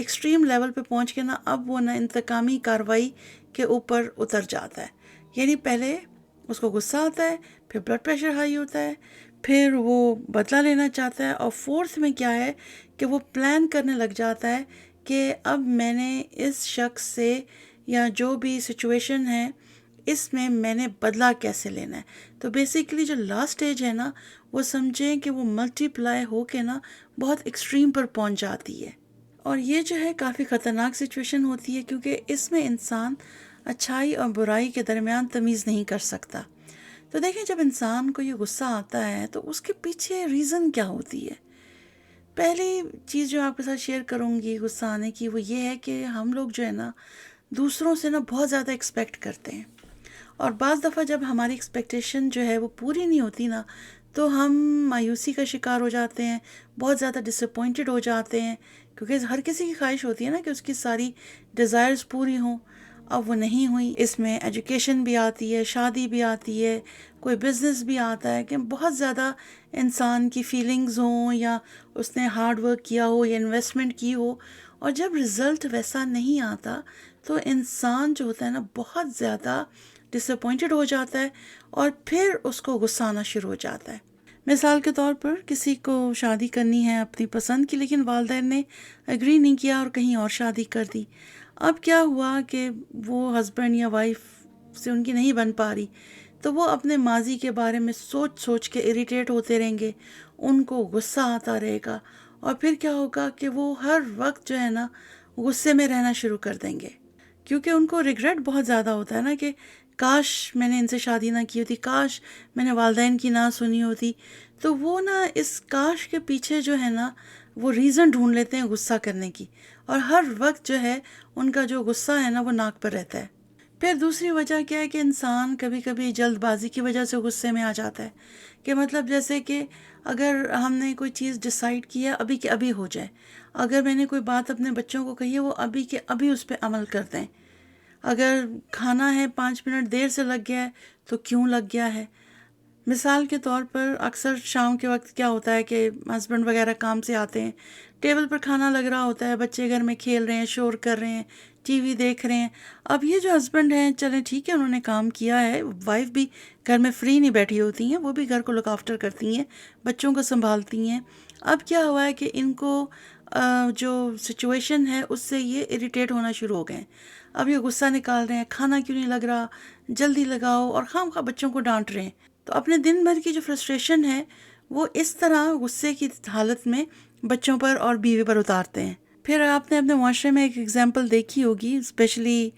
Extreme level پہ پہنچ کے نا اب وہ نا انتقامی کارروائی کے اوپر اتر جاتا ہے. یعنی پہلے اس کو غصہ آتا ہے، پھر بلڈ پریشر ہائی ہوتا ہے، پھر وہ بدلہ لینا چاہتا ہے، اور فورتھ میں کیا ہے کہ وہ پلان کرنے لگ جاتا ہے کہ اب میں نے اس شخص سے یا جو بھی سچویشن ہے اس میں نے بدلہ کیسے لینا ہے. تو بیسیکلی جو لاسٹ اسٹیج ہے نا وہ سمجھیں کہ وہ ملٹی پلائی ہو کے نا بہت ایکسٹریم پر پہنچ جاتی ہے. اور یہ جو ہے کافی خطرناک سچویشن ہوتی ہے کیونکہ اس میں انسان اچھائی اور برائی کے درمیان تمیز نہیں کر سکتا. تو دیکھیں جب انسان کو یہ غصہ آتا ہے تو اس کے پیچھے ریزن کیا ہوتی ہے. پہلی چیز جو آپ کے ساتھ شیئر کروں گی غصہ آنے کی وہ یہ ہے کہ ہم لوگ جو ہے نا دوسروں سے نا بہت زیادہ ایکسپیکٹ کرتے ہیں، اور بعض دفعہ جب ہماری ایکسپیکٹیشن جو ہے وہ پوری نہیں ہوتی نا تو ہم مایوسی کا شکار ہو جاتے ہیں، بہت زیادہ ڈس اپوائنٹڈ ہو جاتے ہیں، کیونکہ ہر کسی کی خواہش ہوتی ہے نا کہ اس کی ساری ڈیزائرز پوری ہوں. اب وہ نہیں ہوئی. اس میں ایجوکیشن بھی آتی ہے، شادی بھی آتی ہے، کوئی بزنس بھی آتا ہے کہ بہت زیادہ انسان کی فیلنگز ہوں یا اس نے ہارڈ ورک کیا ہو یا انویسٹمنٹ کی ہو، اور جب رزلٹ ویسا نہیں آتا تو انسان جو ہوتا ہے نا بہت زیادہ ڈس اپوائنٹڈ ہو جاتا ہے اور پھر اس کو غصہ آنا شروع ہو جاتا ہے. مثال کے طور پر کسی کو شادی کرنی ہے اپنی پسند کی، لیکن والدین نے اگری نہیں کیا اور کہیں اور شادی کر دی. اب کیا ہوا کہ وہ ہسبینڈ یا وائف سے ان کی نہیں بن پا رہی، تو وہ اپنے ماضی کے بارے میں سوچ کے اریٹیٹ ہوتے رہیں گے، ان کو غصہ آتا رہے گا، اور پھر کیا ہوگا کہ وہ ہر وقت جو ہے نا غصے میں رہنا شروع کر دیں گے، کیونکہ ان کو ریگریٹ بہت زیادہ ہوتا ہے نا کہ کاش میں نے ان سے شادی نہ کی ہوتی، کاش میں نے والدین کی نہ سنی ہوتی. تو وہ نا اس کاش کے پیچھے جو ہے نا وہ ریزن ڈھونڈ لیتے ہیں غصہ کرنے کی، اور ہر وقت جو ہے ان کا جو غصہ ہے نا وہ ناک پر رہتا ہے. پھر دوسری وجہ کیا ہے کہ انسان کبھی کبھی جلد بازی کی وجہ سے غصے میں آ جاتا ہے، کہ مطلب جیسے کہ اگر ہم نے کوئی چیز ڈیسائیڈ کیا ابھی کہ ابھی ہو جائے، اگر میں نے کوئی بات اپنے بچوں کو کہی ہے وہ ابھی کہ ابھی اس پہ عمل کر دیں. اگر کھانا ہے 5 منٹ دیر سے لگ گیا ہے تو کیوں لگ گیا ہے. مثال کے طور پر اکثر شام کے وقت کیا ہوتا ہے کہ ہسبینڈ وغیرہ کام سے آتے ہیں، ٹیبل پر کھانا لگ رہا ہوتا ہے، بچے گھر میں کھیل رہے ہیں، شور کر رہے ہیں، ٹی وی دیکھ رہے ہیں. اب یہ جو ہسبینڈ ہیں چلیں ٹھیک ہے انہوں نے کام کیا ہے، وائف بھی گھر میں فری نہیں بیٹھی ہوتی ہیں، وہ بھی گھر کو لک آفٹر کرتی ہیں، بچوں کو سنبھالتی ہیں. اب کیا ہوا ہے کہ ان کو جو سچویشن ہے اس سے یہ اریٹیٹ ہونا شروع ہو گئے. اب یہ غصہ نکال رہے ہیں، کھانا کیوں نہیں لگ رہا، جلدی لگاؤ، اور خواہ مخواہ بچوں کو ڈانٹ رہے ہیں. تو اپنے دن بھر کی جو فرسٹریشن ہے وہ اس طرح غصے کی حالت میں بچوں پر اور بیوی پر اتارتے ہیں. پھر آپ نے اپنے معاشرے میں ایک ایگزامپل دیکھی ہوگی، specially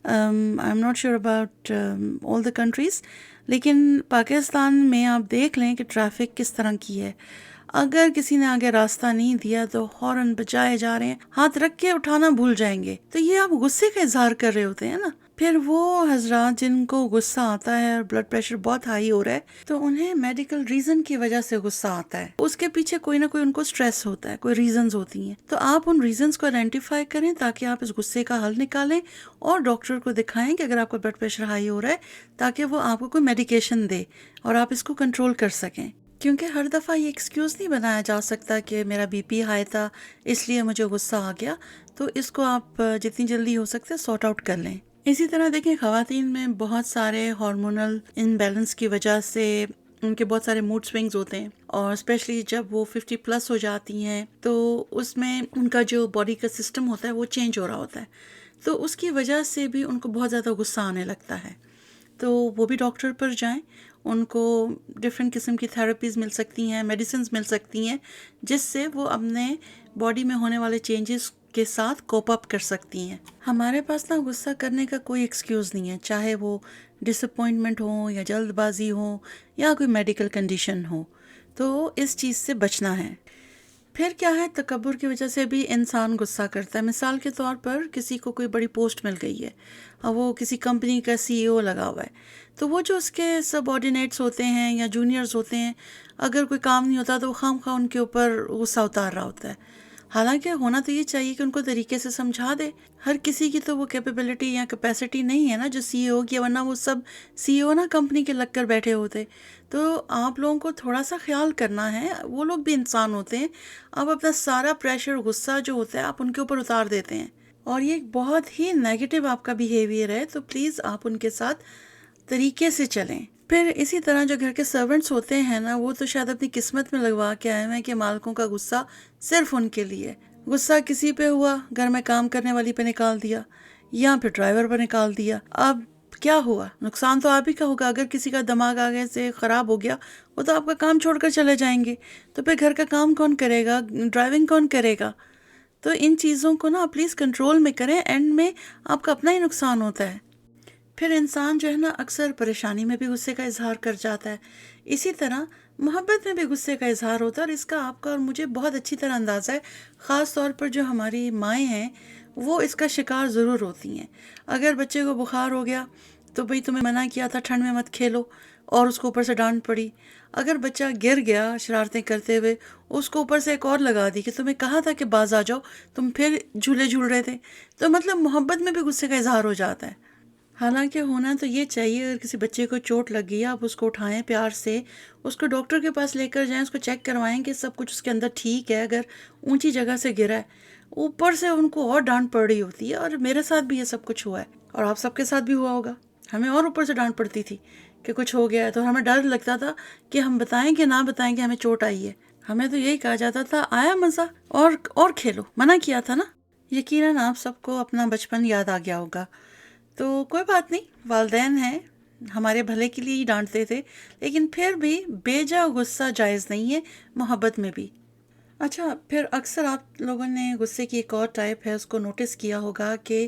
I am not sure about all the countries, لیکن پاکستان میں آپ دیکھ لیں کہ ٹریفک کس طرح کی ہے. اگر کسی نے آگے راستہ نہیں دیا تو ہارن بجائے جا رہے ہیں، ہاتھ رکھ کے اٹھانا بھول جائیں گے. تو یہ آپ غصے کا اظہار کر رہے ہوتے ہیں نا. پھر وہ حضرات جن کو غصہ آتا ہے اور بلڈ پریشر بہت ہائی ہو رہا ہے تو انہیں میڈیکل ریزن کی وجہ سے غصہ آتا ہے، اس کے پیچھے کوئی نہ کوئی ان کو سٹریس ہوتا ہے، کوئی ریزنز ہوتی ہیں. تو آپ ان ریزنز کو آئیڈینٹیفائی کریں تاکہ آپ اس غصے کا حل نکالیں اور ڈاکٹر کو دکھائیں کہ اگر آپ کا بلڈ پریشر ہائی ہو رہا ہے تاکہ وہ آپ کو کوئی میڈیکیشن دے اور آپ اس کو کنٹرول کر سکیں. کیونکہ ہر دفعہ یہ ایکسکیوز نہیں بنایا جا سکتا کہ میرا بی پی ہائی تھا اس لیے مجھے غصہ آ گیا. تو اس کو آپ جتنی جلدی ہو سکتے سارٹ آؤٹ کر لیں. اسی طرح دیکھیں خواتین میں بہت سارے ہارمونل امبیلنس کی وجہ سے ان کے بہت سارے موڈ سوئنگز ہوتے ہیں، اور اسپیشلی جب وہ 50+ ہو جاتی ہیں تو اس میں ان کا جو باڈی کا سسٹم ہوتا ہے وہ چینج ہو رہا ہوتا ہے. تو اس کی وجہ سے بھی ان کو بہت زیادہ غصہ آنے لگتا ہے. تو وہ بھی ڈاکٹر پر جائیں، ان کو ڈفرینٹ قسم کی تھراپیز مل سکتی ہیں، میڈیسنز مل سکتی ہیں، جس سے وہ اپنے باڈی میں ہونے والے چینجز کے ساتھ کوپ اپ کر سکتی ہیں. ہمارے پاس نا غصہ کرنے کا کوئی ایکسکیوز نہیں ہے، چاہے وہ ڈس اپوائنٹمنٹ ہو یا جلد بازی ہو یا کوئی میڈیکل کنڈیشن ہو. تو اس چیز سے بچنا ہے. پھر کیا ہے، تکبر کی وجہ سے بھی انسان غصہ کرتا ہے. مثال کے طور پر کسی کو کوئی بڑی پوسٹ مل گئی ہے اور وہ کسی کمپنی کا CEO لگا ہوا ہے، تو وہ جو اس کے سب آرڈینیٹس ہوتے ہیں یا جونیئرز ہوتے ہیں، اگر کوئی کام نہیں ہوتا تو وہ خواہ مخواہ ان کے اوپر غصہ اتار رہا ہوتا ہے. حالانکہ ہونا تو یہ چاہیے کہ ان کو طریقے سے سمجھا دے. ہر کسی کی تو وہ کیپیبلٹی یا کیپیسٹی نہیں ہے نا جو سی ای او کی، ورنہ وہ سب سی ای او نا کمپنی کے لگ کر بیٹھے ہوتے. تو آپ لوگوں کو تھوڑا سا خیال کرنا ہے، وہ لوگ بھی انسان ہوتے ہیں. آپ اپنا سارا پریشر، غصہ جو ہوتا ہے آپ ان کے اوپر اتار دیتے ہیں، اور یہ ایک بہت ہی نیگیٹو آپ کا بیہیویئر ہے. تو پلیز آپ ان کے ساتھ طریقے سے چلیں. پھر اسی طرح جو گھر کے سرونٹس ہوتے ہیں نا، وہ تو شاید اپنی قسمت میں لگوا کے آئے ہیں کہ مالکوں کا غصہ صرف ان کے لیے. غصہ کسی پہ ہوا، گھر میں کام کرنے والی پہ نکال دیا یا پھر ڈرائیور پہ نکال دیا. اب کیا ہوا؟ نقصان تو آپ ہی کا ہوگا. اگر کسی کا دماغ آگے سے خراب ہو گیا، وہ تو آپ کا کام چھوڑ کر چلے جائیں گے. تو پھر گھر کا کام کون کرے گا؟ ڈرائیونگ کون کرے گا؟ تو ان چیزوں کو نا پلیز کنٹرول میں کریں. اینڈ میں آپ کا اپنا ہی نقصان ہوتا ہے. پھر انسان جو ہے نا اکثر پریشانی میں بھی غصے کا اظہار کر جاتا ہے. اسی طرح محبت میں بھی غصے کا اظہار ہوتا ہے، اور اس کا آپ کا اور مجھے بہت اچھی طرح اندازہ ہے. خاص طور پر جو ہماری مائیں ہیں وہ اس کا شکار ضرور ہوتی ہیں. اگر بچے کو بخار ہو گیا تو بھئی تمہیں منع کیا تھا ٹھنڈ میں مت کھیلو، اور اس کو اوپر سے ڈانٹ پڑی. اگر بچہ گر گیا شرارتیں کرتے ہوئے، اس کو اوپر سے ایک اور لگا دی کہ تمہیں کہا تھا کہ باز آ جاؤ، تم پھر جھولے جھول رہے تھے. تو مطلب محبت میں بھی غصے کا اظہار ہو جاتا ہے. حالانکہ ہونا تو یہ چاہیے، اگر کسی بچے کو چوٹ لگ گئی، آپ اس کو اٹھائیں پیار سے، اس کو ڈاکٹر کے پاس لے کر جائیں، اس کو چیک کروائیں کہ سب کچھ اس کے اندر ٹھیک ہے. اگر اونچی جگہ سے گرا ہے، اوپر سے ان کو اور ڈانٹ پڑ رہی ہوتی ہے. اور میرے ساتھ بھی یہ سب کچھ ہوا ہے، اور آپ سب کے ساتھ بھی ہوا ہوگا. ہمیں اور اوپر سے ڈانٹ پڑتی تھی کہ کچھ ہو گیا ہے، تو ہمیں ڈر لگتا تھا کہ ہم بتائیں کہ نہ بتائیں کہ ہمیں چوٹ آئی ہے. ہمیں تو یہی کہا جاتا تھا آیا مزہ، اور کھیلو، منع کیا تھا نا. یقیناً آپ سب کو اپنا بچپن یاد آ گیا ہوگا. تو کوئی بات نہیں، والدین ہیں، ہمارے بھلے کے لیے ہی ڈانٹتے تھے، لیکن پھر بھی بیجا غصہ جائز نہیں ہے محبت میں بھی. اچھا، پھر اکثر آپ لوگوں نے غصے کی ایک اور ٹائپ ہے، اس کو نوٹس کیا ہوگا کہ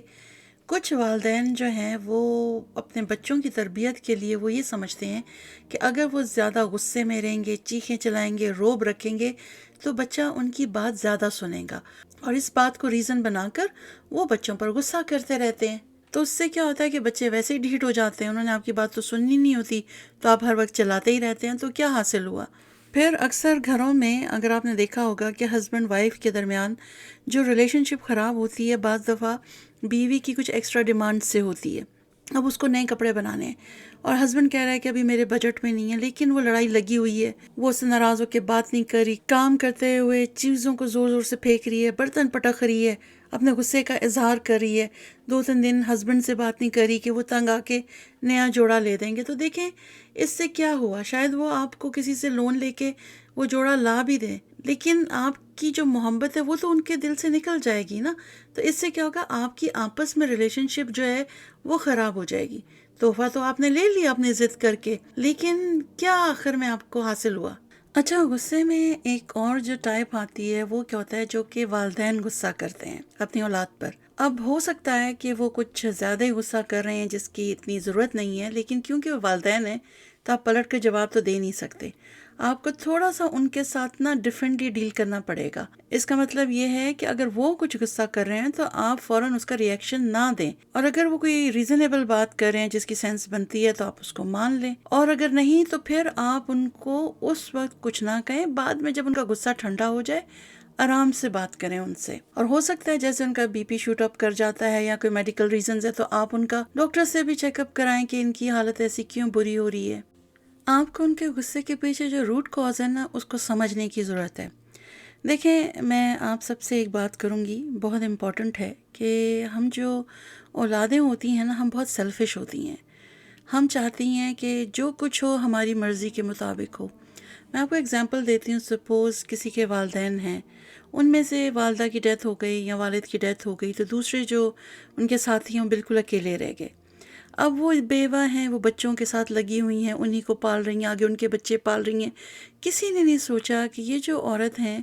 کچھ والدین جو ہیں وہ اپنے بچوں کی تربیت کے لیے وہ یہ سمجھتے ہیں کہ اگر وہ زیادہ غصے میں رہیں گے، چیخیں چلائیں گے، روب رکھیں گے، تو بچہ ان کی بات زیادہ سنے گا، اور اس بات کو ریزن بنا کر وہ بچوں پر غصہ کرتے رہتے ہیں. تو اس سے کیا ہوتا ہے کہ بچے ویسے ہی ڈھیٹ ہو جاتے ہیں، انہوں نے آپ کی بات تو سننی نہیں ہوتی، تو آپ ہر وقت چلاتے ہی رہتے ہیں. تو کیا حاصل ہوا؟ پھر اکثر گھروں میں اگر آپ نے دیکھا ہوگا کہ ہسبینڈ وائف کے درمیان جو ریلیشن شپ خراب ہوتی ہے، بعض دفعہ بیوی کی کچھ ایکسٹرا ڈیمانڈ سے ہوتی ہے. اب اس کو نئے کپڑے بنانے ہیں، اور ہسبینڈ کہہ رہا ہے کہ ابھی میرے بجٹ میں نہیں ہے، لیکن وہ لڑائی لگی ہوئی ہے، وہ اس سے ناراض ہو کے بات نہیں کر رہی، کام کرتے ہوئے چیزوں کو زور زور سے پھینک رہی ہے، برتن پٹک رہی ہے، اپنے غصے کا اظہار کر رہی ہے. 2-3 دن ہسبینڈ سے بات نہیں کری کہ وہ تنگ آ کے نیا جوڑا لے دیں گے. تو دیکھیں اس سے کیا ہوا، شاید وہ آپ کو کسی سے لون لے کے وہ جوڑا لا بھی دیں، لیکن آپ کی جو محبت ہے وہ تو ان کے دل سے نکل جائے گی نا. تو اس سے کیا ہوگا، آپ کی آپس میں ریلیشن شپ جو ہے وہ خراب ہو جائے گی. تحفہ تو آپ نے لے لیا اپنی ضد کر کے، لیکن کیا آخر میں آپ کو حاصل ہوا؟ اچھا، غصے میں ایک اور جو ٹائپ آتی ہے وہ کیا ہوتا ہے، جو کہ والدین غصہ کرتے ہیں اپنی اولاد پر. اب ہو سکتا ہے کہ وہ کچھ زیادہ ہی غصہ کر رہے ہیں جس کی اتنی ضرورت نہیں ہے، لیکن کیونکہ وہ والدین ہیں تو آپ پلٹ کے جواب تو دے نہیں سکتے. آپ کو تھوڑا سا ان کے ساتھ نا ڈفرینٹلی ڈیل کرنا پڑے گا. اس کا مطلب یہ ہے کہ اگر وہ کچھ غصہ کر رہے ہیں تو آپ فوراً اس کا ریئیکشن نہ دیں، اور اگر وہ کوئی ریزنیبل بات کر رہے ہیں جس کی سینس بنتی ہے تو آپ اس کو مان لیں، اور اگر نہیں تو پھر آپ ان کو اس وقت کچھ نہ کہیں. بعد میں جب ان کا غصہ ٹھنڈا ہو جائے آرام سے بات کریں ان سے. اور ہو سکتا ہے جیسے ان کا بی پی شوٹ اپ کر جاتا ہے یا کوئی میڈیکل ریزنز ہے تو آپ ان کا ڈاکٹر سے بھی چیک اپ کرائیں کہ ان کی حالت ایسی کیوں بری ہو رہی ہے. آپ کو ان کے غصے کے پیچھے جو روٹ کاز ہے نا اس کو سمجھنے کی ضرورت ہے. دیکھیں، میں آپ سب سے ایک بات کروں گی، بہت امپورٹنٹ ہے، کہ ہم جو اولادیں ہوتی ہیں نا، ہم بہت سیلفش ہوتی ہیں. ہم چاہتی ہیں کہ جو کچھ ہو ہماری مرضی کے مطابق ہو. میں آپ کو اگزامپل دیتی ہوں. سپوز کسی کے والدین ہیں، ان میں سے والدہ کی ڈیتھ ہو گئی یا والد کی ڈیتھ ہو گئی، تو دوسرے جو ان کے ساتھی ہیں بالکل اکیلے رہ گئے. اب وہ بیوہ ہیں، وہ بچوں کے ساتھ لگی ہوئی ہیں، انہی کو پال رہی ہیں، آگے ان کے بچے پال رہی ہیں. کسی نے نہیں سوچا کہ یہ جو عورت ہیں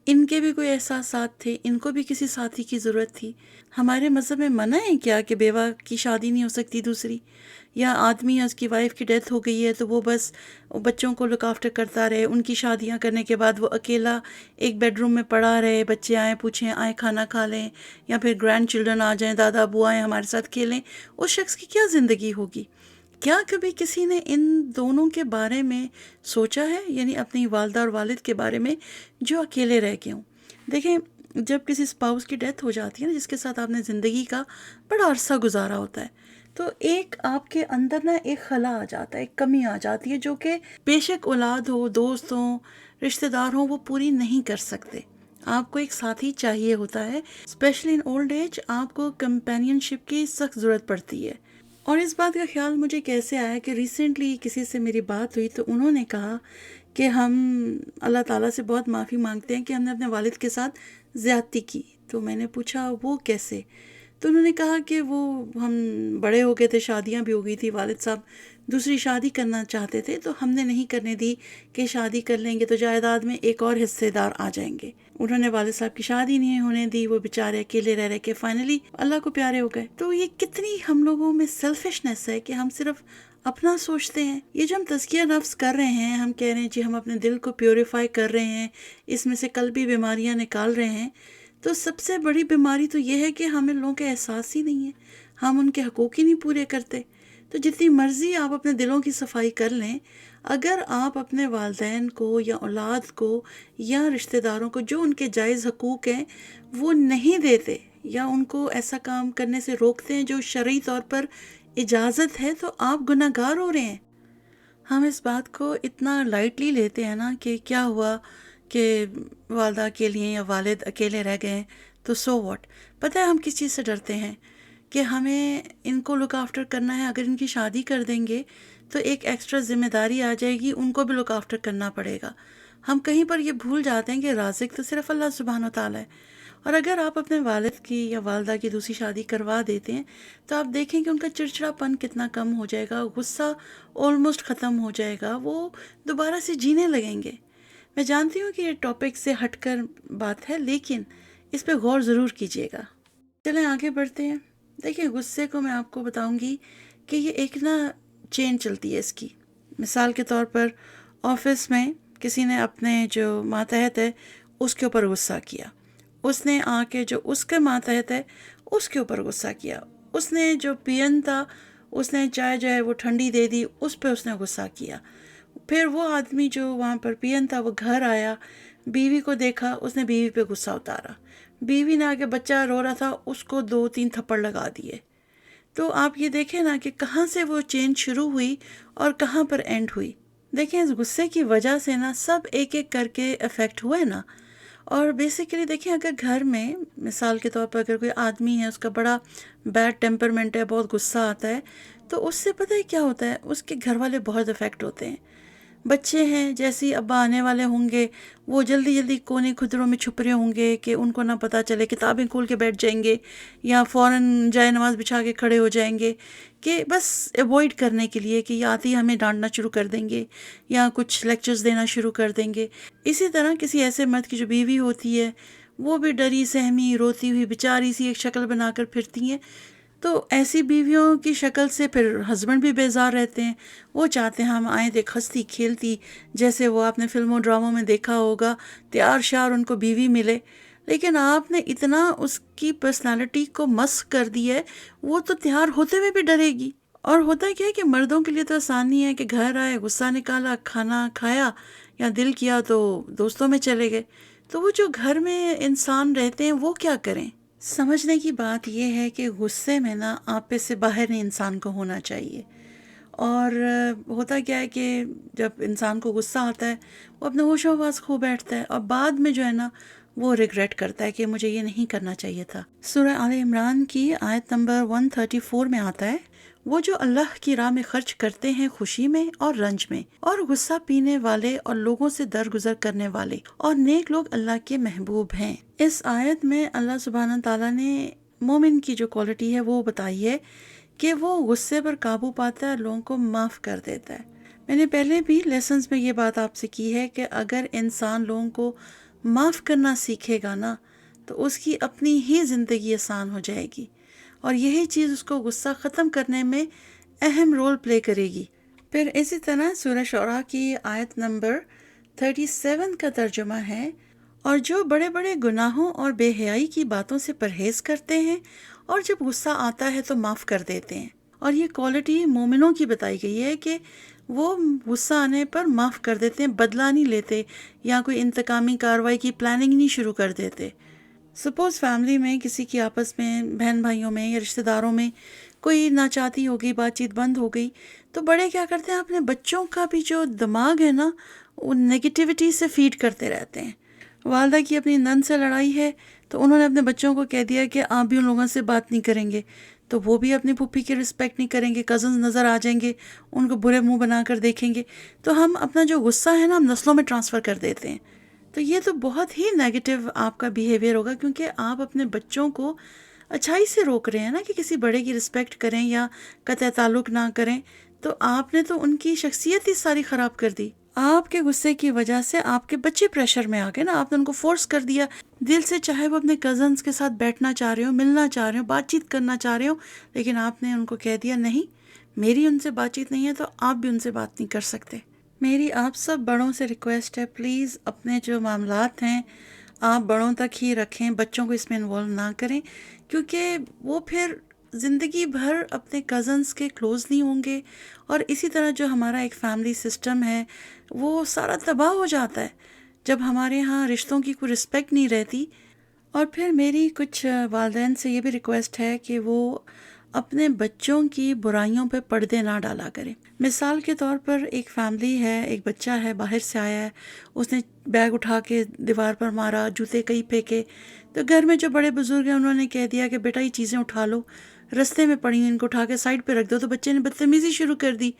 ان کے بھی کوئی احساسات تھے، ان کو بھی کسی ساتھی کی ضرورت تھی. ہمارے مذہب میں منع ہے کیا کہ بیوہ کی شادی نہیں ہو سکتی دوسری؟ یا آدمی ہے، اس کی وائف کی ڈیتھ ہو گئی ہے تو وہ بس بچوں کو لک آفٹر کرتا رہے، ان کی شادیاں کرنے کے بعد وہ اکیلا ایک بیڈ روم میں پڑا رہے، بچے آئیں پوچھیں، آئیں کھانا کھا لیں، یا پھر گرینڈ چلڈرن آ جائیں، دادا ابو آئیں ہمارے ساتھ کھیلیں. اس شخص کی کیا زندگی ہوگی؟ کیا کبھی کسی نے ان دونوں کے بارے میں سوچا ہے؟ یعنی اپنی والدہ اور والد کے بارے میں جو اکیلے رہ گئے ہوں. دیکھیں، جب کسی اسپاؤس کی ڈیتھ ہو جاتی ہے نا، جس کے ساتھ آپ نے زندگی کا بڑا عرصہ گزارا ہوتا ہے، تو ایک آپ کے اندر نا ایک خلا آ جاتا ہے، ایک کمی آ جاتی ہے جو کہ بے شک اولاد ہو، دوست ہوں، رشتہ دار ہوں، وہ پوری نہیں کر سکتے۔ آپ کو ایک ساتھی چاہیے ہوتا ہے، اسپیشلی ان اولڈ ایج آپ کو کمپینین شپ کی سخت ضرورت پڑتی ہے۔ اور اس بات کا خیال مجھے کیسے آیا کہ ریسنٹلی کسی سے میری بات ہوئی تو انہوں نے کہا کہ ہم اللہ تعالیٰ سے بہت معافی مانگتے ہیں کہ ہم نے اپنے والد کے ساتھ زیادتی کی۔ تو میں نے پوچھا وہ کیسے؟ تو انہوں نے کہا کہ وہ ہم بڑے ہو گئے تھے، شادیاں بھی ہو گئی تھی، والد صاحب دوسری شادی کرنا چاہتے تھے تو ہم نے نہیں کرنے دی کہ شادی کر لیں گے تو جائیداد میں ایک اور حصے دار آ جائیں گے۔ انہوں نے والد صاحب کی شادی نہیں ہونے دی، وہ بیچارے اکیلے رہ کے فائنلی اللہ کو پیارے ہو گئے۔ تو یہ کتنی ہم لوگوں میں سیلفشنس ہے کہ ہم صرف اپنا سوچتے ہیں۔ یہ جو ہم تزکیہ نفس کر رہے ہیں، ہم کہہ رہے ہیں جی ہم اپنے دل کو پیوریفائی کر رہے ہیں، اس میں سے قلبی بیماریاں نکال رہے ہیں، تو سب سے بڑی بیماری تو یہ ہے کہ ہمیں لوگوں کے احساس ہی نہیں ہے، ہم ان کے حقوق ہی نہیں پورے کرتے۔ تو جتنی مرضی آپ اپنے دلوں کی صفائی کر لیں، اگر آپ اپنے والدین کو یا اولاد کو یا رشتہ داروں کو جو ان کے جائز حقوق ہیں وہ نہیں دیتے، یا ان کو ایسا کام کرنے سے روکتے ہیں جو شرعی طور پر اجازت ہے، تو آپ گناہ گار ہو رہے ہیں۔ ہم اس بات کو اتنا لائٹلی لیتے ہیں نا کہ کیا ہوا کہ والدہ اکیلی ہیں یا والد اکیلے رہ گئے ہیں تو سو واٹ۔ پتہ ہے ہم کس چیز سے ڈرتے ہیں؟ کہ ہمیں ان کو لک آفٹر کرنا ہے، اگر ان کی شادی کر دیں گے تو ایک ایکسٹرا ذمہ داری آ جائے گی، ان کو بھی لک آفٹر کرنا پڑے گا۔ ہم کہیں پر یہ بھول جاتے ہیں کہ رازق تو صرف اللہ سبحانہ و تعالیٰ ہے۔ اور اگر آپ اپنے والد کی یا والدہ کی دوسری شادی کروا دیتے ہیں تو آپ دیکھیں کہ ان کا چڑچڑا پن کتنا کم ہو جائے گا، غصہ آلموسٹ ختم ہو جائے گا، وہ دوبارہ سے جینے لگیں گے۔ میں جانتی ہوں کہ یہ ٹاپک سے ہٹ کر بات ہے، لیکن اس پہ غور ضرور کیجیے گا۔ چلیں آگے بڑھتے ہیں۔ دیکھیں غصے کو میں آپ کو بتاؤں گی کہ یہ ایک نا چین چلتی ہے اس کی۔ مثال کے طور پر آفس میں کسی نے اپنے جو ماتحت ہے اس کے اوپر غصہ کیا، اس نے آ کے جو اس کے ماتحت ہے اس کے اوپر غصہ کیا، اس نے جو پین تھا اس نے چائے جو ہے وہ ٹھنڈی دے دی، اس پہ اس نے غصہ کیا۔ پھر وہ آدمی جو وہاں پر پین تھا وہ گھر آیا، بیوی کو دیکھا، اس نے بیوی پہ غصہ اتارا، بیوی نے آگے بچہ رو رہا تھا اس کو 2-3 تھپڑ لگا دیے۔ تو آپ یہ دیکھیں نا کہ کہاں سے وہ چین شروع ہوئی اور کہاں پر اینڈ ہوئی۔ دیکھیں اس غصے کی وجہ سے نا سب ایک ایک کر کے افیکٹ ہوئے نا۔ اور بیسیکلی دیکھیں اگر گھر میں مثال کے طور پر اگر کوئی آدمی ہے، اس کا بڑا بیڈ ٹیمپرمنٹ ہے، بہت غصہ آتا ہے، تو اس سے پتہ ہے کیا ہوتا ہے، اس کے گھر والے بہت افیکٹ ہوتے ہیں۔ بچے ہیں جیسے ہی ابا آنے والے ہوں گے وہ جلدی جلدی کونے کھدروں میں چھپ رہے ہوں گے کہ ان کو نہ پتہ چلے، کتابیں کھول کے بیٹھ جائیں گے یا فوراً جائے نماز بچھا کے کھڑے ہو جائیں گے کہ بس ایوائڈ کرنے کے لیے کہ یا آتی ہمیں ڈانٹنا شروع کر دیں گے یا کچھ لیکچرز دینا شروع کر دیں گے۔ اسی طرح کسی ایسے مرد کی جو بیوی ہوتی ہے وہ بھی ڈری سہمی روتی ہوئی بیچاری سی ایک شکل بنا کر پھرتی ہیں، تو ایسی بیویوں کی شکل سے پھر ہسبینڈ بھی بیزار رہتے ہیں، وہ چاہتے ہیں ہم آئیں دیکھ ہنستی کھیلتی، جیسے وہ آپ نے فلموں ڈراموں میں دیکھا ہوگا، تیار شیار ان کو بیوی ملے۔ لیکن آپ نے اتنا اس کی پرسنالٹی کو مسخ کر دی ہے، وہ تو تیار ہوتے ہوئے بھی ڈرے گی۔ اور ہوتا کیا ہے کہ مردوں کے لیے تو آسانی ہے کہ گھر آئے، غصہ نکالا، کھانا کھایا یا دل کیا تو دوستوں میں چلے گئے۔ تو وہ جو گھر میں انسان رہتے ہیں وہ کیا کریں؟ سمجھنے کی بات یہ ہے کہ غصے میں نا آپے سے باہر نہیں انسان کو ہونا چاہیے۔ اور ہوتا کیا ہے کہ جب انسان کو غصہ آتا ہے وہ اپنے ہوش و حواس کھو بیٹھتا ہے اور بعد میں جو ہے نا وہ ریگریٹ کرتا ہے کہ مجھے یہ نہیں کرنا چاہیے تھا۔ سورہ آل عمران کی آیت نمبر 134 میں آتا ہے، وہ جو اللہ کی راہ میں خرچ کرتے ہیں خوشی میں اور رنج میں، اور غصہ پینے والے اور لوگوں سے درگزر کرنے والے اور نیک لوگ اللہ کے محبوب ہیں۔ اس آیت میں اللہ سبحانہ تعالیٰ نے مومن کی جو کوالٹی ہے وہ بتائی ہے کہ وہ غصے پر قابو پاتا ہے اور لوگوں کو معاف کر دیتا ہے۔ میں نے پہلے بھی لیسنز میں یہ بات آپ سے کی ہے کہ اگر انسان لوگوں کو معاف کرنا سیکھے گا نا تو اس کی اپنی ہی زندگی آسان ہو جائے گی، اور یہی چیز اس کو غصہ ختم کرنے میں اہم رول پلے کرے گی۔ پھر اسی طرح سورہ شعراء کی آیت نمبر 37 کا ترجمہ ہے، اور جو بڑے بڑے گناہوں اور بے حیائی کی باتوں سے پرہیز کرتے ہیں اور جب غصہ آتا ہے تو معاف کر دیتے ہیں۔ اور یہ کوالٹی مومنوں کی بتائی گئی ہے کہ وہ غصہ آنے پر معاف کر دیتے ہیں، بدلہ نہیں لیتے یا کوئی انتقامی کارروائی کی پلاننگ نہیں شروع کر دیتے۔ سپوز فیملی میں کسی کی آپس میں بہن بھائیوں میں یا رشتہ داروں میں کوئی ناچاتی ہو گئی، بات چیت بند ہو گئی، تو بڑے کیا کرتے ہیں، اپنے بچوں کا بھی جو دماغ ہے نا وہ نگیٹیوٹی سے فیڈ کرتے رہتے ہیں۔ والدہ کی اپنی نند سے لڑائی ہے تو انہوں نے اپنے بچوں کو کہہ دیا کہ آپ بھی ان لوگوں سے بات نہیں کریں گے، تو وہ بھی اپنی پھوپھی کی رسپیکٹ نہیں کریں گے، کزنز نظر آ جائیں گے، ان کو برے منہ بنا کر دیکھیں گے، تو ہم اپنا جو غصہ ہے نا ہم نسلوں میں ٹرانسفر کر دیتے ہیں۔ تو یہ تو بہت ہی نیگیٹو آپ کا بیہیویئر ہوگا، کیونکہ آپ اپنے بچوں کو اچھائی سے روک رہے ہیں نا کہ کسی بڑے کی رسپیکٹ کریں یا قطع تعلق نہ کریں، تو آپ نے تو ان کی شخصیت ہی ساری خراب کر دی۔ آپ کے غصے کی وجہ سے آپ کے بچے پریشر میں آ گئے نا، آپ نے ان کو فورس کر دیا دل سے، چاہے وہ اپنے کزنس کے ساتھ بیٹھنا چاہ رہے ہو، ملنا چاہ رہے ہو، بات چیت کرنا چاہ رہے ہو، لیکن آپ نے ان کو کہہ دیا نہیں، میری ان سے بات چیت نہیں ہے تو آپ بھی ان سے بات نہیں کر سکتے۔ میری آپ سب بڑوں سے ریکویسٹ ہے، پلیز اپنے جو معاملات ہیں آپ بڑوں تک ہی رکھیں، بچوں کو اس میں انوالو نہ کریں، کیونکہ وہ پھر زندگی بھر اپنے کزنس کے کلوز نہیں ہوں گے، اور اسی طرح جو ہمارا ایک فیملی سسٹم ہے وہ سارا تباہ ہو جاتا ہے جب ہمارے ہاں رشتوں کی کوئی رسپیکٹ نہیں رہتی۔ اور پھر میری کچھ والدین سے یہ بھی ریکویسٹ ہے کہ وہ اپنے بچوں کی برائیوں پہ پردے نہ ڈالا کریں۔ مثال کے طور پر ایک فیملی ہے، ایک بچہ ہے باہر سے آیا ہے، اس نے بیگ اٹھا کے دیوار پر مارا، جوتے کہیں پھینکے، تو گھر میں جو بڑے بزرگ ہیں انہوں نے کہہ دیا کہ بیٹا یہ چیزیں اٹھا لو، رستے میں پڑی ہیں ان کو اٹھا کے سائڈ پہ رکھ دو، تو بچے نے بدتمیزی شروع کر دی۔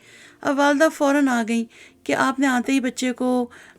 اب والدہ فوراً آ گئیں کہ آپ نے آتے ہی بچے کو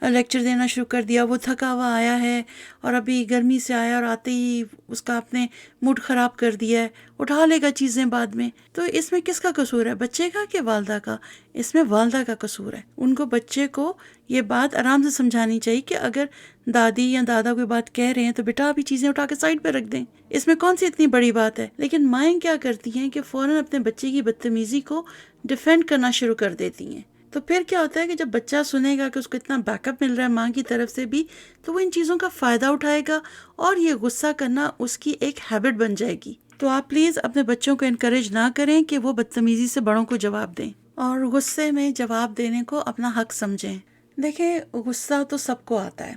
لیکچر دینا شروع کر دیا، وہ تھکا ہوا آیا ہے اور ابھی گرمی سے آیا اور آتے ہی اس کا آپ نے موڈ خراب کر دیا ہے، اٹھا لے گا چیزیں بعد میں۔ تو اس میں کس کا قصور ہے، بچے کا کہ والدہ کا؟ اس میں والدہ کا قصور ہے۔ ان کو بچے کو یہ بات آرام سے سمجھانی چاہیے کہ اگر دادی یا دادا کوئی بات کہہ رہے ہیں تو بیٹا ابھی چیزیں اٹھا کے سائڈ پہ رکھ دیں، اس میں کون سی اتنی بڑی بات ہے۔ لیکن مائیں کیا کرتی ہیں کہ فوراً اپنے بچے کی بدتمیزی کو ڈیفینڈ کرنا شروع کر دیتی ہیں۔ تو پھر کیا ہوتا ہے کہ جب بچہ سنے گا کہ اس کو اتنا بیک اپ مل رہا ہے ماں کی طرف سے بھی، تو وہ ان چیزوں کا فائدہ اٹھائے گا اور یہ غصہ کرنا اس کی ایک ہیبٹ بن جائے گی۔ تو آپ پلیز اپنے بچوں کو انکریج نہ کریں کہ وہ بدتمیزی سے بڑوں کو جواب دیں، اور غصے میں جواب دینے کو اپنا حق سمجھیں۔ دیکھیں غصہ تو سب کو آتا ہے،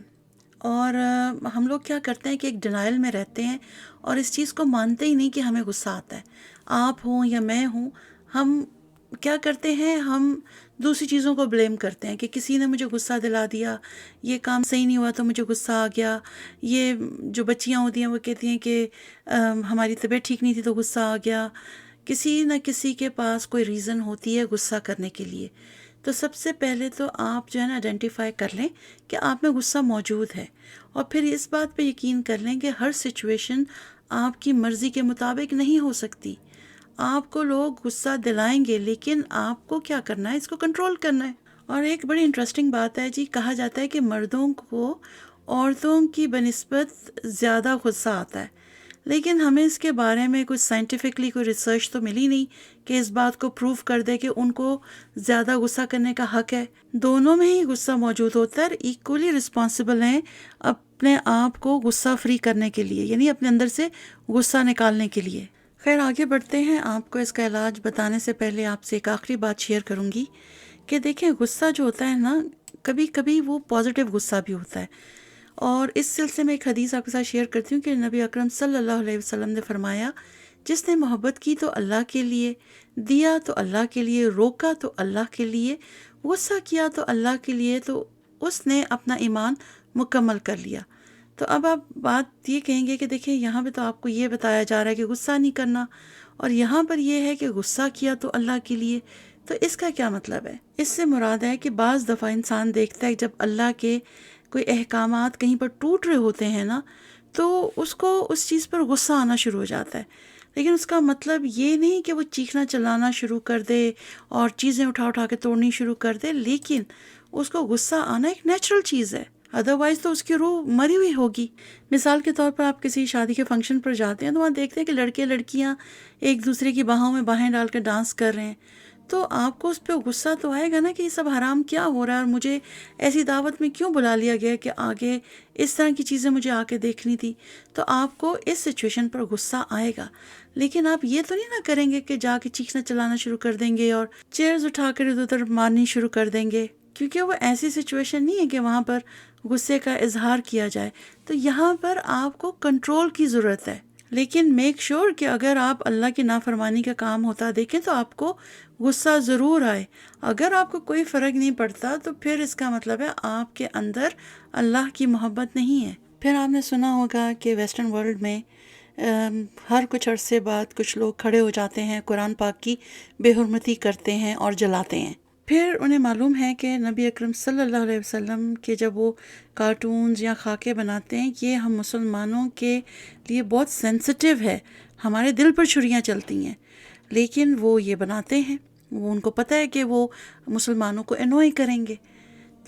اور ہم لوگ کیا کرتے ہیں کہ ایک ڈینائل میں رہتے ہیں اور اس چیز کو مانتے ہی نہیں کہ ہمیں غصہ آتا ہے۔ آپ ہوں یا میں ہوں، ہم کیا کرتے ہیں، ہم دوسری چیزوں کو بلیم کرتے ہیں کہ کسی نے مجھے غصہ دلا دیا، یہ کام صحیح نہیں ہوا تو مجھے غصہ آ گیا۔ یہ جو بچیاں ہوتی ہیں وہ کہتی ہیں کہ ہماری طبیعت ٹھیک نہیں تھی تو غصہ آ گیا۔ کسی نہ کسی کے پاس کوئی ریزن ہوتی ہے غصہ کرنے کے لیے۔ تو سب سے پہلے تو آپ جو ہے نا آئیڈینٹیفائی کر لیں کہ آپ میں غصہ موجود ہے، اور پھر اس بات پہ یقین کر لیں کہ ہر سچویشن آپ کی مرضی کے مطابق نہیں ہو سکتی۔ آپ کو لوگ غصہ دلائیں گے، لیکن آپ کو کیا کرنا ہے، اس کو کنٹرول کرنا ہے۔ اور ایک بڑی انٹرسٹنگ بات ہے جی، کہا جاتا ہے کہ مردوں کو عورتوں کی بنسبت زیادہ غصہ آتا ہے، لیکن ہمیں اس کے بارے میں کچھ سائنٹیفکلی کوئی ریسرچ تو ملی نہیں کہ اس بات کو پروف کر دے کہ ان کو زیادہ غصہ کرنے کا حق ہے۔ دونوں میں ہی غصہ موجود ہوتا ہے، ایکولی رسپانسبل ہیں اپنے آپ کو غصہ فری کرنے کے لیے، یعنی اپنے اندر سے غصہ نکالنے کے لیے۔ خیر آگے بڑھتے ہیں، آپ کو اس کا علاج بتانے سے پہلے آپ سے ایک آخری بات شیئر کروں گی کہ دیکھیں غصہ جو ہوتا ہے نا، کبھی کبھی وہ پازیٹیو غصہ بھی ہوتا ہے، اور اس سلسلے میں ایک حدیث آپ کے ساتھ شیئر کرتی ہوں کہ نبی اکرم صلی اللہ علیہ وسلم نے فرمایا، جس نے محبت کی تو اللہ کے لیے، دیا تو اللہ کے لیے، روکا تو اللہ کے لیے، غصہ کیا تو اللہ کے لیے، تو اس نے اپنا ایمان مکمل کر لیا۔ تو اب آپ بات یہ کہیں گے کہ دیکھیں یہاں پہ تو آپ کو یہ بتایا جا رہا ہے کہ غصہ نہیں کرنا، اور یہاں پر یہ ہے کہ غصہ کیا تو اللہ کے لیے، تو اس کا کیا مطلب ہے؟ اس سے مراد ہے کہ بعض دفعہ انسان دیکھتا ہے جب اللہ کے کوئی احکامات کہیں پر ٹوٹ رہے ہوتے ہیں نا، تو اس کو اس چیز پر غصہ آنا شروع ہو جاتا ہے، لیکن اس کا مطلب یہ نہیں کہ وہ چیخنا چلانا شروع کر دے اور چیزیں اٹھا اٹھا کے توڑنی شروع کر دے، لیکن اس کو غصہ آنا ایک نیچرل چیز ہے، ادروائز تو اس کی روح مری ہوئی ہوگی۔ مثال کے طور پر آپ کسی شادی کے فنکشن پر جاتے ہیں تو وہاں دیکھتے ہیں کہ لڑکے لڑکیاں ایک دوسرے کی باہوں میں باہیں ڈال کر ڈانس کر رہے ہیں، تو آپ کو اس پہ غصہ تو آئے گا نا کہ یہ سب حرام کیا ہو رہا ہے، اور مجھے ایسی دعوت میں کیوں بلا لیا گیا کہ آگے اس طرح کی چیزیں مجھے آ کے دیکھنی تھی۔ تو آپ کو اس سچویشن پر غصہ آئے گا، لیکن آپ یہ تو نہیں نہ کریں گے کہ جا کے چیخنا چلانا شروع کر دیں گے اور چیئرز اٹھا کر ادھر ادھر مارنی شروع کر دیں گے۔ کیونکہ وہ ایسی سچویشن نہیں ہے کہ وہاں پر غصے کا اظہار کیا جائے. تو یہاں پر آپ کو کنٹرول کی ضرورت ہے، لیکن میک شور کہ اگر آپ اللہ کی نافرمانی کا کام ہوتا دیکھیں تو آپ کو غصہ ضرور آئے. اگر آپ کو کوئی فرق نہیں پڑتا تو پھر اس کا مطلب ہے آپ کے اندر اللہ کی محبت نہیں ہے. پھر آپ نے سنا ہوگا کہ ویسٹرن ورلڈ میں ہر کچھ عرصے بعد کچھ لوگ کھڑے ہو جاتے ہیں، قرآن پاک کی بے حرمتی کرتے ہیں اور جلاتے ہیں. پھر انہیں معلوم ہے کہ نبی اکرم صلی اللہ علیہ وسلم کے جب وہ کارٹونز یا خاکے بناتے ہیں، یہ ہم مسلمانوں کے لیے بہت سینسٹیو ہے، ہمارے دل پر چھریاں چلتی ہیں، لیکن وہ یہ بناتے ہیں. وہ ان کو پتہ ہے کہ وہ مسلمانوں کو انوائے کریں گے.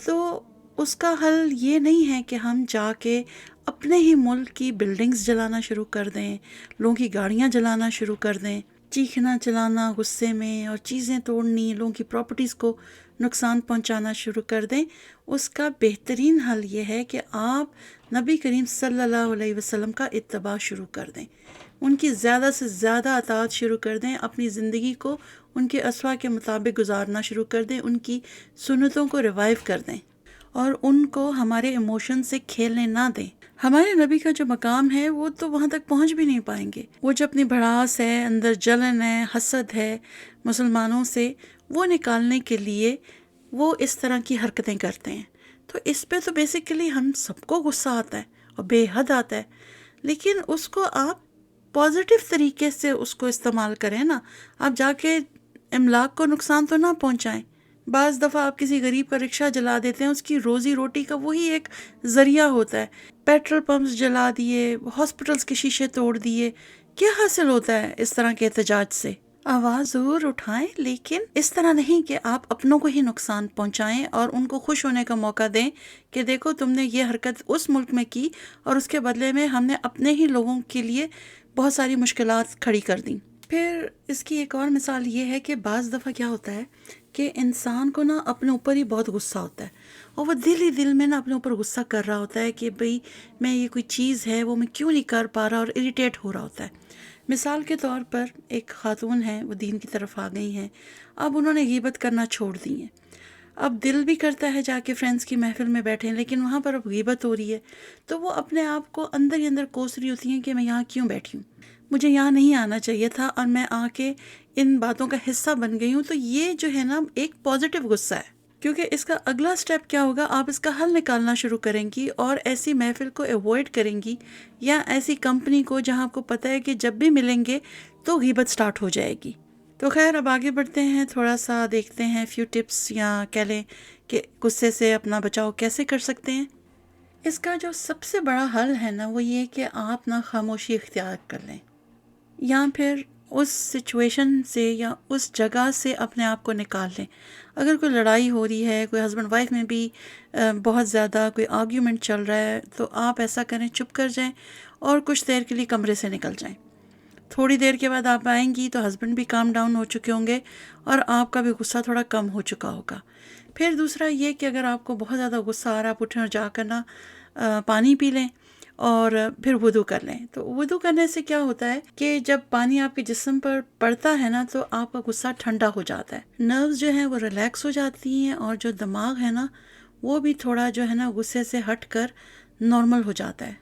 تو اس کا حل یہ نہیں ہے کہ ہم جا کے اپنے ہی ملک کی بلڈنگز جلانا شروع کر دیں، لوگوں کی گاڑیاں جلانا شروع کر دیں، چیخنا چلانا غصے میں اور چیزیں توڑنی، لوگوں کی پراپرٹیز کو نقصان پہنچانا شروع کر دیں. اس کا بہترین حل یہ ہے کہ آپ نبی کریم صلی اللہ علیہ وسلم کا اتباع شروع کر دیں، ان کی زیادہ سے زیادہ اطاعت شروع کر دیں، اپنی زندگی کو ان کے اسوا کے مطابق گزارنا شروع کر دیں، ان کی سنتوں کو ریوائیو کر دیں اور ان کو ہمارے ایموشن سے کھیلنے نہ دیں. ہمارے نبی کا جو مقام ہے وہ تو وہاں تک پہنچ بھی نہیں پائیں گے. وہ جو اپنی بھڑاس ہے، اندر جلن ہے، حسد ہے مسلمانوں سے، وہ نکالنے کے لیے وہ اس طرح کی حرکتیں کرتے ہیں. تو اس پہ تو بیسیکلی ہم سب کو غصہ آتا ہے اور بے حد آتا ہے، لیکن اس کو آپ پازیٹیو طریقے سے اس کو استعمال کریں نا. آپ جا کے املاک کو نقصان تو نہ پہنچائیں. بعض دفعہ آپ کسی غریب کا رکشہ جلا دیتے ہیں، اس کی روزی روٹی کا وہی ایک ذریعہ ہوتا ہے. پیٹرول پمپس جلا دیے، ہاسپٹلس کے شیشے توڑ دیے، کیا حاصل ہوتا ہے اس طرح کے احتجاج سے؟ آواز ضرور اٹھائیں، لیکن اس طرح نہیں کہ آپ اپنوں کو ہی نقصان پہنچائیں اور ان کو خوش ہونے کا موقع دیں کہ دیکھو تم نے یہ حرکت اس ملک میں کی اور اس کے بدلے میں ہم نے اپنے ہی لوگوں کے لیے بہت ساری مشکلات کھڑی کر دیں. پھر اس کی ایک اور مثال یہ ہے کہ بعض دفعہ کیا ہوتا ہے کہ انسان کو نا اپنے اوپر ہی بہت غصہ ہوتا ہے اور وہ دل ہی دل میں نا اپنے اوپر غصہ کر رہا ہوتا ہے کہ بھئی میں یہ کوئی چیز ہے وہ میں کیوں نہیں کر پا رہا، اور اریٹیٹ ہو رہا ہوتا ہے. مثال کے طور پر ایک خاتون ہیں، وہ دین کی طرف آ گئی ہیں، اب انہوں نے غیبت کرنا چھوڑ دی ہیں. اب دل بھی کرتا ہے جا کے فرینڈس کی محفل میں بیٹھیں، لیکن وہاں پر اب غیبت ہو رہی ہے تو وہ اپنے آپ کو اندر ہی اندر کوس رہی ہوتی ہیں کہ میں یہاں کیوں بیٹھی ہوں، مجھے یہاں نہیں آنا چاہیے تھا اور میں آ کے ان باتوں کا حصہ بن گئی ہوں. تو یہ جو ہے نا ایک پازیٹیو غصہ ہے، کیونکہ اس کا اگلا سٹیپ کیا ہوگا، آپ اس کا حل نکالنا شروع کریں گی اور ایسی محفل کو ایوائڈ کریں گی یا ایسی کمپنی کو جہاں آپ کو پتہ ہے کہ جب بھی ملیں گے تو غیبت سٹارٹ ہو جائے گی. تو خیر اب آگے بڑھتے ہیں، تھوڑا سا دیکھتے ہیں فیو ٹپس یا کہہ لیں کہ غصے سے اپنا بچاؤ کیسے کر سکتے ہیں. اس کا جو سب سے بڑا حل ہے نا وہ یہ کہ آپ نا خاموشی اختیار کر لیں، یا پھر اس سچویشن سے یا اس جگہ سے اپنے آپ کو نکال لیں. اگر کوئی لڑائی ہو رہی ہے، کوئی ہسبینڈ وائف میں بھی بہت زیادہ کوئی آرگیومنٹ چل رہا ہے، تو آپ ایسا کریں، چپ کر جائیں اور کچھ دیر کے لیے کمرے سے نکل جائیں. تھوڑی دیر کے بعد آپ آئیں گی تو ہسبینڈ بھی کام ڈاؤن ہو چکے ہوں گے اور آپ کا بھی غصہ تھوڑا کم ہو چکا ہوگا. پھر دوسرا یہ کہ اگر آپ کو بہت زیادہ غصہ آ رہا ہے، آپ اٹھیں اور جا کر نا پانی پی لیں اور پھر وضو کر لیں. تو وضو کرنے سے کیا ہوتا ہے کہ جب پانی آپ کے جسم پر پڑتا ہے نا تو آپ کا غصہ ٹھنڈا ہو جاتا ہے، نروز جو ہیں وہ ریلیکس ہو جاتی ہیں اور جو دماغ ہے نا وہ بھی تھوڑا جو ہے نا غصے سے ہٹ کر نارمل ہو جاتا ہے.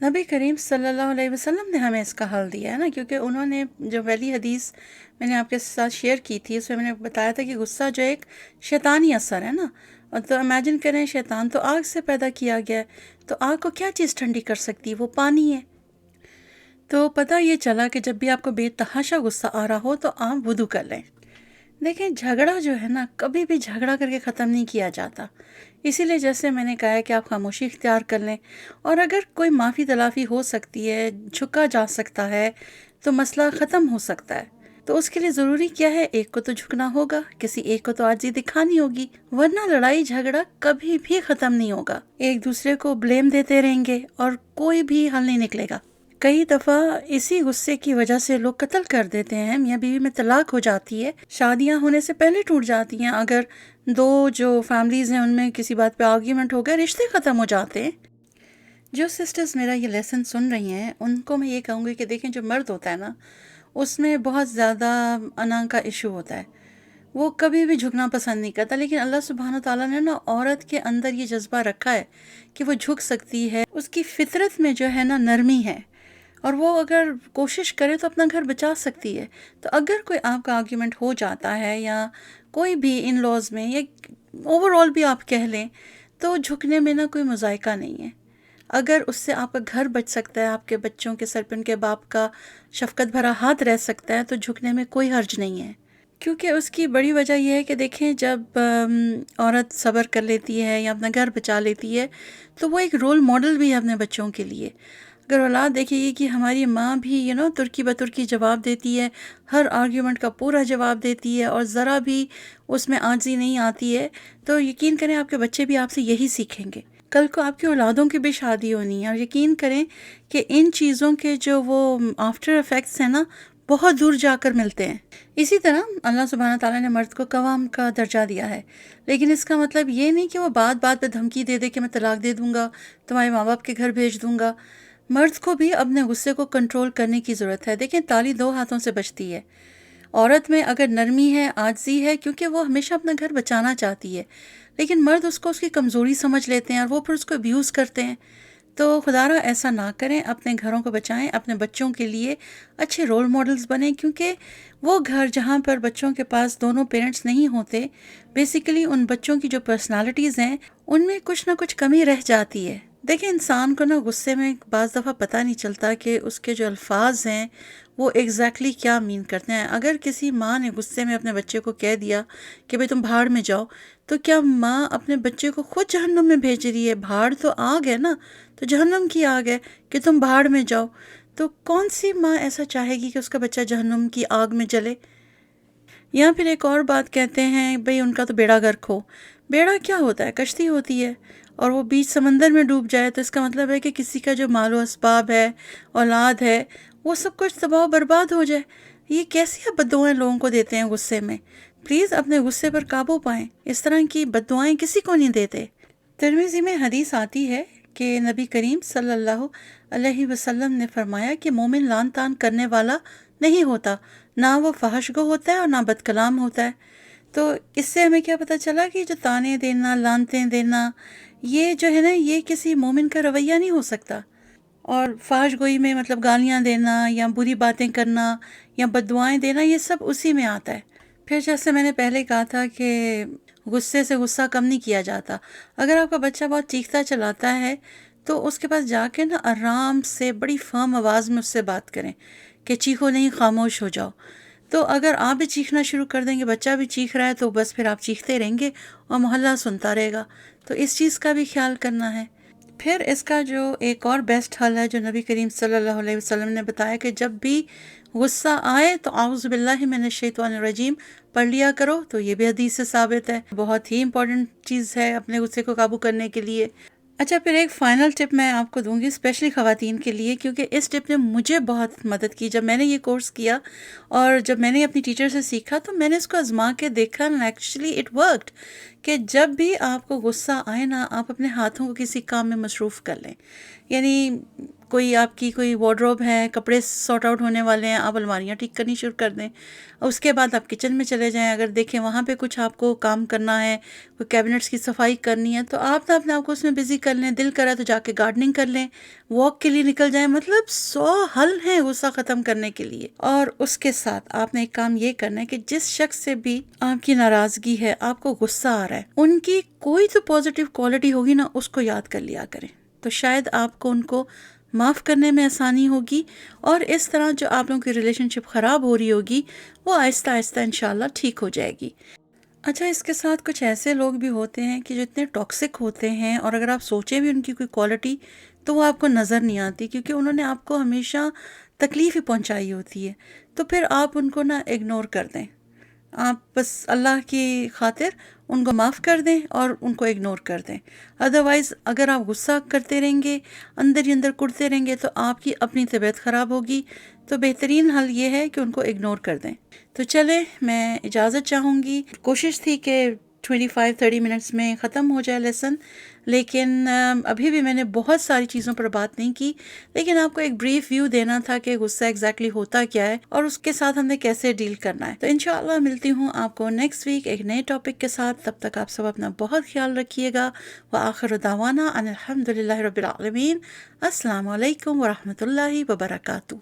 نبی کریم صلی اللہ علیہ وسلم نے ہمیں اس کا حل دیا ہے نا، کیونکہ انہوں نے جو پہلی حدیث میں نے آپ کے ساتھ شیئر کی تھی اس میں نے بتایا تھا کہ غصہ جو ایک شیطانی اثر ہے نا. اور تو امیجن کریں شیطان تو آگ سے پیدا کیا گیا ہے، تو آگ کو کیا چیز ٹھنڈی کر سکتی ہے؟ وہ پانی ہے. تو پتہ یہ چلا کہ جب بھی آپ کو بے تحاشا غصہ آ رہا ہو تو آپ وضو کر لیں. دیکھیں جھگڑا جو ہے نا کبھی بھی جھگڑا کر کے ختم نہیں کیا جاتا، اسی لیے جیسے میں نے کہا ہے کہ آپ خاموشی اختیار کر لیں، اور اگر کوئی معافی تلافی ہو سکتی ہے، جھکا جا سکتا ہے تو مسئلہ ختم ہو سکتا ہے. تو اس کے لیے ضروری کیا ہے، ایک کو تو جھکنا ہوگا، کسی ایک کو تو عاجزی دکھانی ہوگی، ورنہ لڑائی جھگڑا کبھی بھی ختم نہیں ہوگا. ایک دوسرے کو بلیم دیتے رہیں گے اور کوئی بھی حل نہیں نکلے گا. کئی دفعہ اسی غصے کی وجہ سے لوگ قتل کر دیتے ہیں، میاں بیوی میں طلاق ہو جاتی ہے، شادیاں ہونے سے پہلے ٹوٹ جاتی ہیں. اگر دو جو فیملیز ہیں ان میں کسی بات پہ آرگیومنٹ ہو گیا، رشتے ختم ہو جاتے ہیں. جو سسٹرز میرا یہ لیسن سن رہی ہیں ان کو میں یہ کہوں گی کہ دیکھیں جو مرد ہوتا ہے نا اس میں بہت زیادہ انا کا ایشو ہوتا ہے. وہ کبھی بھی جھکنا پسند نہیں کرتا، لیکن اللہ سبحانہ تعالیٰ نے نا عورت کے اندر یہ جذبہ رکھا ہے کہ وہ جھک سکتی ہے، اس کی فطرت میں جو ہے نا نرمی ہے، اور وہ اگر کوشش کرے تو اپنا گھر بچا سکتی ہے۔ تو اگر کوئی آپ کا آرگیومنٹ ہو جاتا ہے یا کوئی بھی ان لاز میں یا اوور آل بھی آپ کہہ لیں، تو جھکنے میں نا کوئی مذائقہ نہیں ہے۔ اگر اس سے آپ کا گھر بچ سکتا ہے، آپ کے بچوں کے سر پہ ان کے باپ کا شفقت بھرا ہاتھ رہ سکتا ہے، تو جھکنے میں کوئی حرج نہیں ہے۔ کیونکہ اس کی بڑی وجہ یہ ہے کہ دیکھیں، جب عورت صبر کر لیتی ہے یا اپنا گھر بچا لیتی ہے تو وہ ایک رول ماڈل بھی ہے اپنے بچوں کے لیے۔ اگر اولاد دیکھے گی کہ ہماری ماں بھی ترکی بترکی جواب دیتی ہے، ہر آرگیومنٹ کا پورا جواب دیتی ہے اور ذرا بھی اس میں عاجزی نہیں آتی ہے، تو یقین کریں آپ کے بچے بھی آپ سے یہی سیکھیں گے۔ کل کو آپ کی اولادوں کی بھی شادی ہونی ہے، اور یقین کریں کہ ان چیزوں کے جو وہ آفٹر افیکٹس ہیں نا، بہت دور جا کر ملتے ہیں۔ اسی طرح اللہ سبحانہ تعالیٰ نے مرد کو قوام کا درجہ دیا ہے، لیکن اس کا مطلب یہ نہیں کہ وہ بات بات پہ دھمکی دے دے کہ میں طلاق دے دوں گا، تمہارے ماں باپ کے گھر بھیج دوں گا۔ مرد کو بھی اپنے غصے کو کنٹرول کرنے کی ضرورت ہے۔ دیکھیں، تالی دو ہاتھوں سے بجتی ہے۔ عورت میں اگر نرمی ہے، عاجزی ہے، کیونکہ وہ ہمیشہ اپنا گھر بچانا چاہتی ہے، لیکن مرد اس کو اس کی کمزوری سمجھ لیتے ہیں اور وہ پھر اس کو ابیوز کرتے ہیں۔ تو خدارا ایسا نہ کریں، اپنے گھروں کو بچائیں، اپنے بچوں کے لیے اچھے رول ماڈلز بنیں، کیونکہ وہ گھر جہاں پر بچوں کے پاس دونوں پیرنٹس نہیں ہوتے، بیسیکلی ان بچوں کی جو پرسنالٹیز ہیں ان میں کچھ نہ کچھ کمی رہ جاتی ہے۔ دیکھیں، انسان کو نا غصے میں بعض دفعہ پتہ نہیں چلتا کہ اس کے جو الفاظ ہیں وہ ایگزیکٹلی کیا مین کرتے ہیں۔ اگر کسی ماں نے غصے میں اپنے بچے کو کہہ دیا کہ بھئی تم بھاڑ میں جاؤ، تو کیا ماں اپنے بچے کو خود جہنم میں بھیج رہی ہے؟ بھاڑ تو آگ ہے نا، تو جہنم کی آگ ہے کہ تم بھاڑ میں جاؤ۔ تو کون سی ماں ایسا چاہے گی کہ اس کا بچہ جہنم کی آگ میں جلے؟ یا پھر ایک اور بات کہتے ہیں، بھئی ان کا تو بیڑا غرق ہو۔ بیڑا کیا ہوتا ہے؟ کشتی ہوتی ہے، اور وہ بیچ سمندر میں ڈوب جائے تو اس کا مطلب ہے کہ کسی کا جو مال و اسباب ہے، اولاد ہے، وہ سب کچھ تباہ و برباد ہو جائے۔ یہ کیسی بد دعائیں لوگوں کو دیتے ہیں غصے میں؟ پلیز اپنے غصے پر قابو پائیں، اس طرح کی بد دعائیں کسی کو نہیں دیتے۔ ترمذی میں حدیث آتی ہے کہ نبی کریم صلی اللہ علیہ وسلم نے فرمایا کہ مومن لان تان کرنے والا نہیں ہوتا، نہ وہ فحش گو ہوتا ہے اور نہ بد کلام ہوتا ہے۔ تو اس سے ہمیں کیا پتہ چلا کہ جو تانے دینا، لانتیں دینا، یہ جو ہے نا، یہ کسی مومن کا رویہ نہیں ہو سکتا۔ اور فحش گوئی میں مطلب گالیاں دینا یا بری باتیں کرنا یا بد دعائیں دینا، یہ سب اسی میں آتا ہے۔ پھر جیسے میں نے پہلے کہا تھا کہ غصے سے غصہ کم نہیں کیا جاتا۔ اگر آپ کا بچہ بہت چیختا چلاتا ہے تو اس کے پاس جا کے نا آرام سے بڑی فرم آواز میں اس سے بات کریں کہ چیخو نہیں، خاموش ہو جاؤ۔ تو اگر آپ بھی چیخنا شروع کر دیں گے، بچہ بھی چیخ رہا ہے، تو بس پھر آپ چیختے رہیں گے اور محلہ سنتا رہے گا۔ تو اس چیز کا بھی خیال کرنا ہے۔ پھر اس کا جو ایک اور بیسٹ حل ہے جو نبی کریم صلی اللہ علیہ وسلم نے بتایا کہ جب بھی غصہ آئے تو اعوذ باللہ من الشیطان الرجیم پڑھ لیا کرو، تو یہ بھی حدیث سے ثابت ہے، بہت ہی امپورٹنٹ چیز ہے اپنے غصے کو قابو کرنے کے لیے۔ اچھا، پھر ایک فائنل ٹپ میں آپ کو دوں گی اسپیشلی خواتین کے لیے، کیونکہ اس ٹپ نے مجھے بہت مدد کی جب میں نے یہ کورس کیا اور جب میں نے اپنی ٹیچر سے سیکھا تو میں نے اس کو آزما کے دیکھا، ایکچولی اٹ ورکڈ، کہ جب بھی آپ کو غصہ آئے نا، آپ اپنے ہاتھوں کو کسی کام میں مصروف کر لیں۔ یعنی کوئی آپ کی کوئی وارڈروب ہے، کپڑے سارٹ آؤٹ ہونے والے ہیں، آپ الماریاں ٹھیک کرنی شروع کر دیں، اور اس کے بعد آپ کچن میں چلے جائیں، اگر دیکھیں وہاں پہ کچھ آپ کو کام کرنا ہے، کوئی کیبنٹس کی صفائی کرنی ہے، تو آپ نہ اپنے آپ کو اس میں بزی کر لیں، دل کرا تو جا کے گارڈننگ کر لیں، واک کے لیے نکل جائیں، مطلب 100 حل ہیں غصہ ختم کرنے کے لیے۔ اور اس کے ساتھ آپ نے ایک کام یہ کرنا ہے کہ جس شخص سے بھی آپ کی ناراضگی ہے، آپ کو غصہ آ رہا ہے، ان کی کوئی تو پازیٹیو کوالٹی ہوگی نا، اس کو یاد کر لیا کریں، تو شاید آپ کو ان کو معاف کرنے میں آسانی ہوگی، اور اس طرح جو آپ لوگوں کی ریلیشن شپ خراب ہو رہی ہوگی وہ آہستہ آہستہ انشاءاللہ ٹھیک ہو جائے گی۔ اچھا، اس کے ساتھ کچھ ایسے لوگ بھی ہوتے ہیں کہ جو اتنے ٹاکسک ہوتے ہیں، اور اگر آپ سوچیں بھی ان کی کوئی کوالٹی تو وہ آپ کو نظر نہیں آتی، کیونکہ انہوں نے آپ کو ہمیشہ تکلیف ہی پہنچائی ہوتی ہے، تو پھر آپ ان کو اگنور کر دیں، آپ بس اللہ کی خاطر ان کو معاف کر دیں اور ان کو اگنور کر دیں۔ ادروائز اگر آپ غصہ کرتے رہیں گے، اندر ہی اندر کڑتے رہیں گے، تو آپ کی اپنی طبیعت خراب ہوگی۔ تو بہترین حل یہ ہے کہ ان کو اگنور کر دیں۔ تو چلیں، میں اجازت چاہوں گی، کوشش تھی کہ 25-30 منٹس میں ختم ہو جائے لیسن، لیکن ابھی بھی میں نے بہت ساری چیزوں پر بات نہیں کی، لیکن آپ کو ایک بریف ویو دینا تھا کہ غصہ ایگزیکٹلی ہوتا کیا ہے اور اس کے ساتھ ہم نے کیسے ڈیل کرنا ہے۔ تو انشاءاللہ ملتی ہوں آپ کو نیکسٹ ویک ایک نئے ٹاپک کے ساتھ، تب تک آپ سب اپنا بہت خیال رکھیے گا۔ وآخر دعوانا ان الحمد للہ رب العالمین۔ السلام علیکم ورحمۃ اللہ وبرکاتہ۔